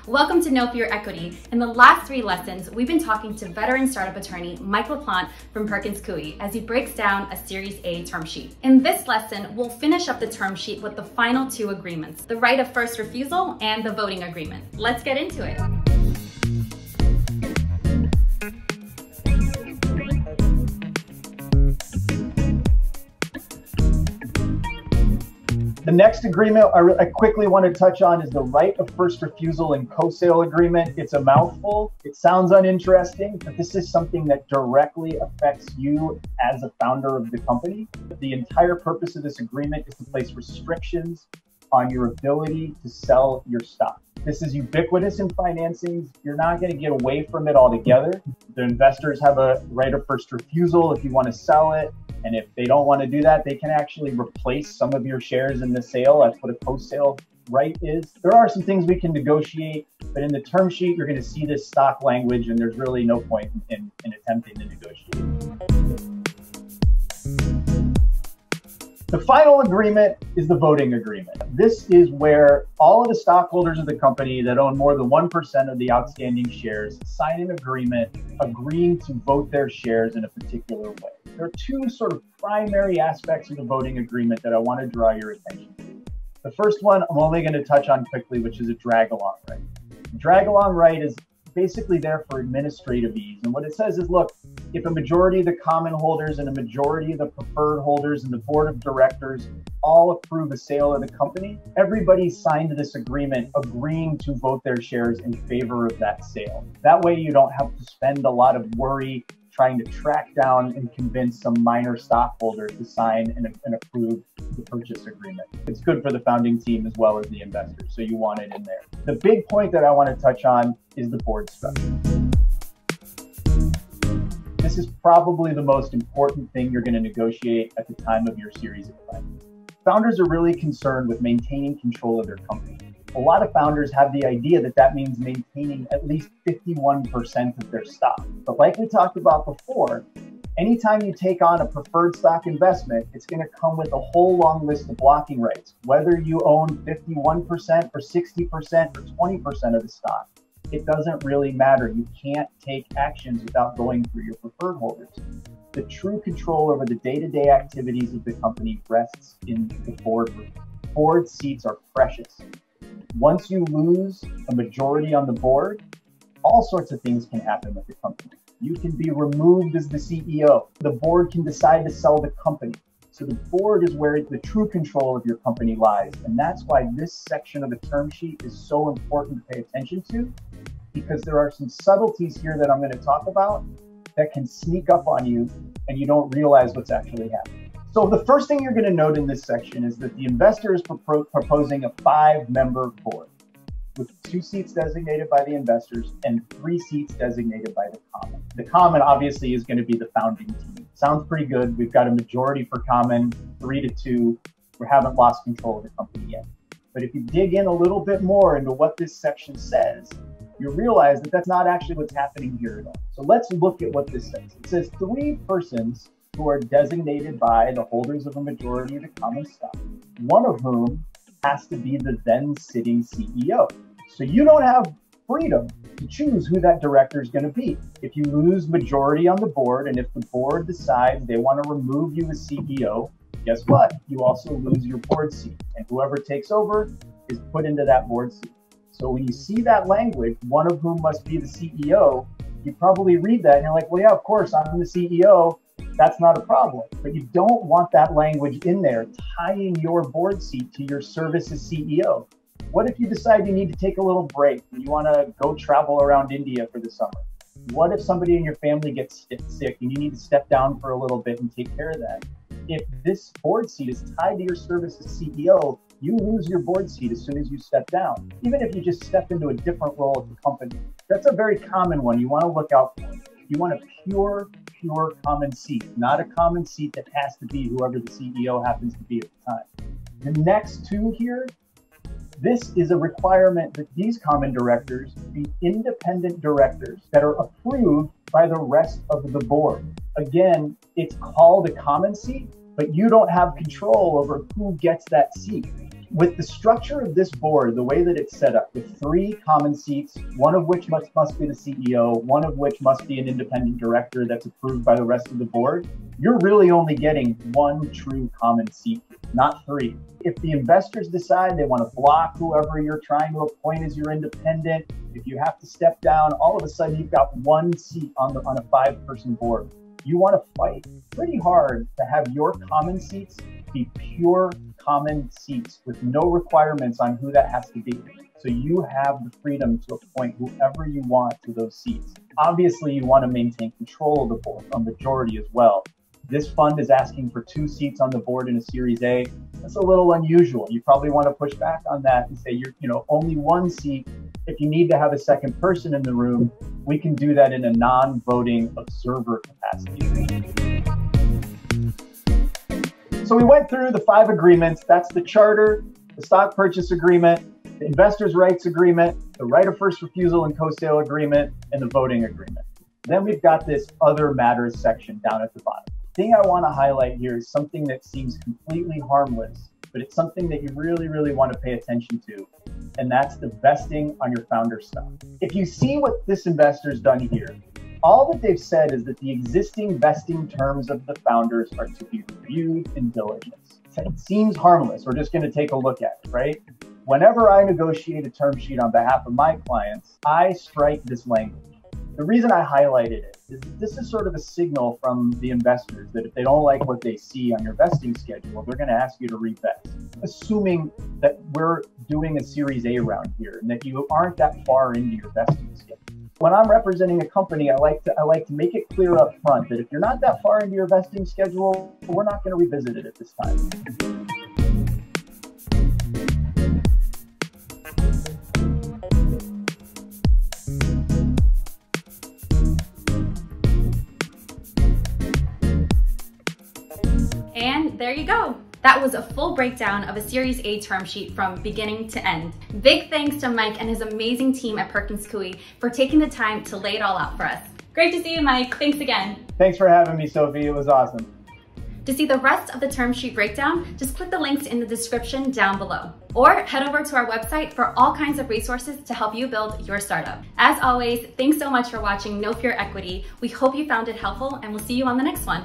Welcome to Know For Your Equity. In the last 3 lessons, we've been talking to veteran startup attorney Mike LaPlante from Perkins Coie as he breaks down a Series A term sheet. In this lesson, we'll finish up the term sheet with the final 2 agreements, the right of first refusal and the voting agreement. Let's get into it. The next agreement I quickly want to touch on is the right of first refusal and co-sale agreement. It's a mouthful. It sounds uninteresting, but this is something that directly affects you as a founder of the company. The entire purpose of this agreement is to place restrictions on your ability to sell your stock. This is ubiquitous in financings. You're not going to get away from it altogether. The investors have a right of first refusal if you want to sell it. And if they don't want to do that, they can actually replace some of your shares in the sale. That's what a post-sale right is. There are some things we can negotiate, but in the term sheet, you're going to see this stock language, and there's really no point in attempting to negotiate. The final agreement is the voting agreement. This is where all of the stockholders of the company that own more than 1% of the outstanding shares sign an agreement agreeing to vote their shares in a particular way. There are 2 sort of primary aspects of the voting agreement that I want to draw your attention to. The first one I'm only going to touch on quickly, which is a drag-along right. The drag-along right is basically there for administrative ease. And what it says is, look, if a majority of the common holders and a majority of the preferred holders and the board of directors all approve a sale of the company, everybody signed this agreement agreeing to vote their shares in favor of that sale. That way you don't have to spend a lot of worry trying to track down and convince some minor stockholder to sign and approve the purchase agreement. It's good for the founding team as well as the investors, so you want it in there. The big point that I want to touch on is the board structure. This is probably the most important thing you're going to negotiate at the time of your Series A plan. Founders are really concerned with maintaining control of their company. A lot of founders have the idea that that means maintaining at least 51% of their stock. But like we talked about before, anytime you take on a preferred stock investment, it's going to come with a whole long list of blocking rights. Whether you own 51% or 60% or 20% of the stock, it doesn't really matter. You can't take actions without going through your preferred holders. The true control over the day-to-day activities of the company rests in the boardroom. Board seats are precious. Once you lose a majority on the board, all sorts of things can happen with the company. You can be removed as the CEO. The board can decide to sell the company. So the board is where the true control of your company lies. And that's why this section of the term sheet is so important to pay attention to, because there are some subtleties here that I'm going to talk about that can sneak up on you and you don't realize what's actually happening. So the first thing you're going to note in this section is that the investor is proposing a 5-member board with 2 seats designated by the investors and 3 seats designated by the common. The common obviously is going to be the founding team. Sounds pretty good. We've got a majority for common, 3-2. We haven't lost control of the company yet. But if you dig in a little bit more into what this section says, you realize that that's not actually what's happening here at all. So let's look at what this says. It says 3 persons who are designated by the holders of a majority of the common stock, one of whom has to be the then sitting CEO. So you don't have freedom to choose who that director is going to be. If you lose majority on the board, and if the board decides they want to remove you as CEO, guess what? You also lose your board seat, and whoever takes over is put into that board seat. So when you see that language, one of whom must be the CEO, you probably read that and you're like, well, yeah, of course, I'm the CEO. That's not a problem. But you don't want that language in there tying your board seat to your service as CEO. What if you decide you need to take a little break and you want to go travel around India for the summer? What if somebody in your family gets sick and you need to step down for a little bit and take care of that? If this board seat is tied to your service as CEO, you lose your board seat as soon as you step down, even if you just step into a different role at the company. That's a very common one you want to look out for. You want a pure common seat, not a common seat that has to be whoever the CEO happens to be at the time. The next 2 here, this is a requirement that these common directors be independent directors that are approved by the rest of the board. Again, it's called a common seat, but you don't have control over who gets that seat. With the structure of this board, the way that it's set up, with 3 common seats, one of which must be the CEO, one of which must be an independent director that's approved by the rest of the board, you're really only getting 1 true common seat, not 3. If the investors decide they want to block whoever you're trying to appoint as your independent, if you have to step down, all of a sudden you've got 1 seat on a 5-person board. You want to fight pretty hard to have your common seats be pure common seats with no requirements on who that has to be. So you have the freedom to appoint whoever you want to those seats. Obviously, you want to maintain control of the board, a majority as well. This fund is asking for 2 seats on the board in a Series A. That's a little unusual. You probably want to push back on that and say you're only 1 seat. If you need to have a second person in the room, we can do that in a non-voting observer capacity. So we went through the 5 agreements. That's the charter, the stock purchase agreement, the investors' rights agreement, the right of first refusal and co-sale agreement, and the voting agreement. Then we've got this other matters section down at the bottom. The thing I want to highlight here is something that seems completely harmless, but it's something that you really, really want to pay attention to, and that's the vesting on your founder stock. If you see what this investor's done here, all that they've said is that the existing vesting terms of the founders are to be reviewed in diligence. It seems harmless. We're just going to take a look at it, right? Whenever I negotiate a term sheet on behalf of my clients, I strike this language. The reason I highlighted it is that this is sort of a signal from the investors that if they don't like what they see on your vesting schedule, they're going to ask you to revest, assuming that we're doing a Series A round here and that you aren't that far into your vesting schedule. When I'm representing a company, I like to make it clear up front that if you're not that far into your vesting schedule, we're not going to revisit it at this time. And there you go. That was a full breakdown of a Series A term sheet from beginning to end. Big thanks to Mike and his amazing team at Perkins Coie for taking the time to lay it all out for us. Great to see you, Mike. Thanks again. Thanks for having me, Sophie. It was awesome. To see the rest of the term sheet breakdown, just click the links in the description down below. Or head over to our website for all kinds of resources to help you build your startup. As always, thanks so much for watching No Fear Equity. We hope you found it helpful, and we'll see you on the next one.